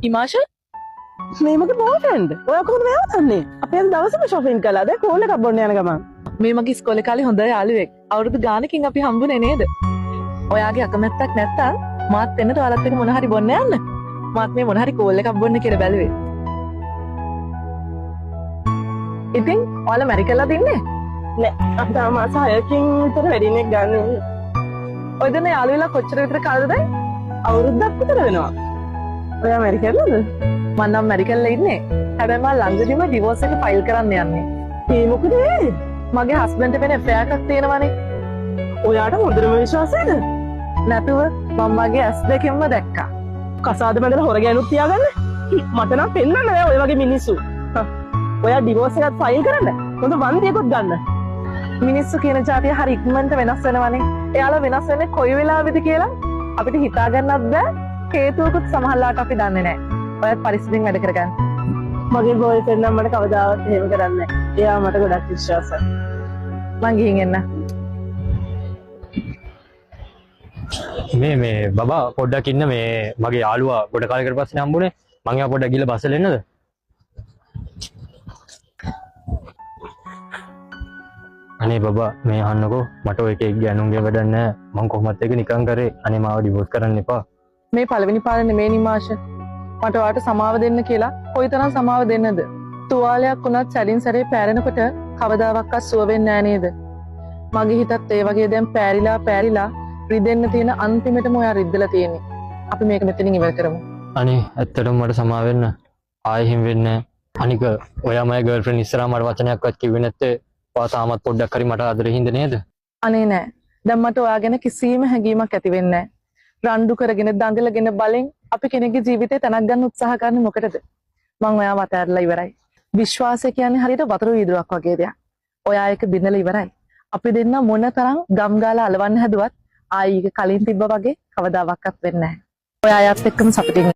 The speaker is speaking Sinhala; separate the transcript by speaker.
Speaker 1: ඉමාෂ
Speaker 2: මේ මගේ බෝයෆ්‍රෙන්ඩ්. ඔයා කොහොමද මෙයාව දන්නේ? අපි අද දවසම shopping කළාද? කෝල් එකක් බොන්න යන ගමන්.
Speaker 1: මේ මගේ ඉස්කෝලේ කාලේ හොඳ යාළුවෙක්. අවුරුදු ගානකින් අපි හම්බුනේ නේද? ඔයාගේ අකමැත්තක් නැත්තම් මාත් එන්නට ඔයාලත් එක්ක මොන හරි බොන්න යන්න. මාත් මේ මොන හරි කෝල් එකක් බොන්න කියලා බැලුවේ. ඉතින් ඔයාලා මැරි කළා දින්නේ?
Speaker 2: නෑ. අපි තාම මාස 6කින් විතර වෙඩින් එක ගන්න.
Speaker 1: ඔය දෙන යාළුවෙලා කොච්චර විතර කාලෙද?
Speaker 2: අවුරුද්දක් විතර වෙනවා. ඔයා මැරි කරලාද?
Speaker 1: මම නම් මැරි කරලා ඉන්නේ. හැබැයි මම ළඟදීම ඩිවෝස් එක ෆයිල් කරන්න යන්නේ.
Speaker 2: ඒ මොකද?
Speaker 1: මගේ හස්බන්ඩ් වෙන affair එකක් තියෙනවානේ.
Speaker 2: ඔයාට හොඳටම විශ්වාසයද?
Speaker 1: නැතුව මම මගේ ඇස් දෙකෙන්ම දැක්කා.
Speaker 2: කසාද බඳලා හොර ගෑනුත් තියාගන්න. මට නම් පෙන්නන්න බෑ ඔය වගේ මිනිස්සු. ඔයා ඩිවෝස් එකක් ෆයිල් කරන්න. හොඳ වන්දියකුත් ගන්න.
Speaker 1: මිනිස්සු කියන જાතිය හරි ඉක්මනට වෙනස් වෙනවනේ. එයාලා වෙනස් වෙන්නේ කොයි වෙලාවෙද කියලා අපිට හිතා ගන්නත් බෑ. හේතුවකුත් සමහරලාට අපි දන්නේ නැහැ. ඔයත් පරිස්සමින් වැඩ කරගන්න.
Speaker 2: මගේ බෝයෆ්‍රෙන්ඩ් නම් මට කවදාවත් එහෙම කරන්නේ නැහැ. එයා මට ගොඩක් විශ්වාසයි.
Speaker 1: මං ගිහින් එන්න.
Speaker 3: මේ බබා පොඩ්ඩක් ඉන්න මේ මගේ යාළුවා ගොඩ කාලයකට පස්සේ හම්බුනේ. මං එයා පොඩ්ඩක් ගිහලා බස්සලා එන්නද? අනේ බබා මේ අහන්නකෝ මට ඔය එකේ ගෑනුන්ගේ වැඩක් නැහැ. මං කොහොමත් ඒක නිකන් කරේ. අනේ මාව ඩිවෝස් කරන්න එපා.
Speaker 1: මේ පළවෙනි පාර නෙමෙයි නිමාෂ. මට ඔයාට සමාව දෙන්න කියලා කොයිතරම් සමාව දෙන්නද? තුවාලයක් වුණත් සැලින් සැරේ පෑරෙනකොට කවදාවත් සුව වෙන්නේ නැහැ නේද? මගේ හිතත් ඒ වගේ දැන් පෑරිලා රිදෙන්න තියෙන අන්තිමටම ඔයා රිද්දලා තියෙන්නේ. අපි මේක මෙතනින් ඉවර කරමු.
Speaker 3: අනේ ඇත්තටම මට සමාව වෙන්න. ආයෙ හිම වෙන්නේ නැහැ. අනික ඔයා මගේ ගර්ල්ෆ්‍රෙන්ඩ් ඉස්සරහා මට වචනයක්වත් කිව්වේ නැත්තේ ඔයා තාමත් පොඩ්ඩක් හරි මට ආදරේ හින්ද නේද?
Speaker 1: අනේ නෑ. දැන් මට ඔයා ගැන කිසිම හැඟීමක් ඇති වෙන්නේ නෑ. රණ්ඩු කරගෙන දඟලගෙන බලෙන් අපි කෙනෙක්ගේ ජීවිතේ තනක් ගන්න උත්සාහ කරන්නේ මොකටද? මං ඔයාව අතහැරලා ඉවරයි. විශ්වාසය කියන්නේ හරියට වතුර වීදුරුවක් වගේ දෙයක්. ඔයා ඒක බිඳලා ඉවරයි. අපි දෙන්න මොන තරම් ගම් ගාලා අලවන්න හැදුවත් ආයි කලින් තිබ්බා වගේ කවදාවත් වෙන්නේ නැහැ. ඔයා යත් එක්කම සතුටින්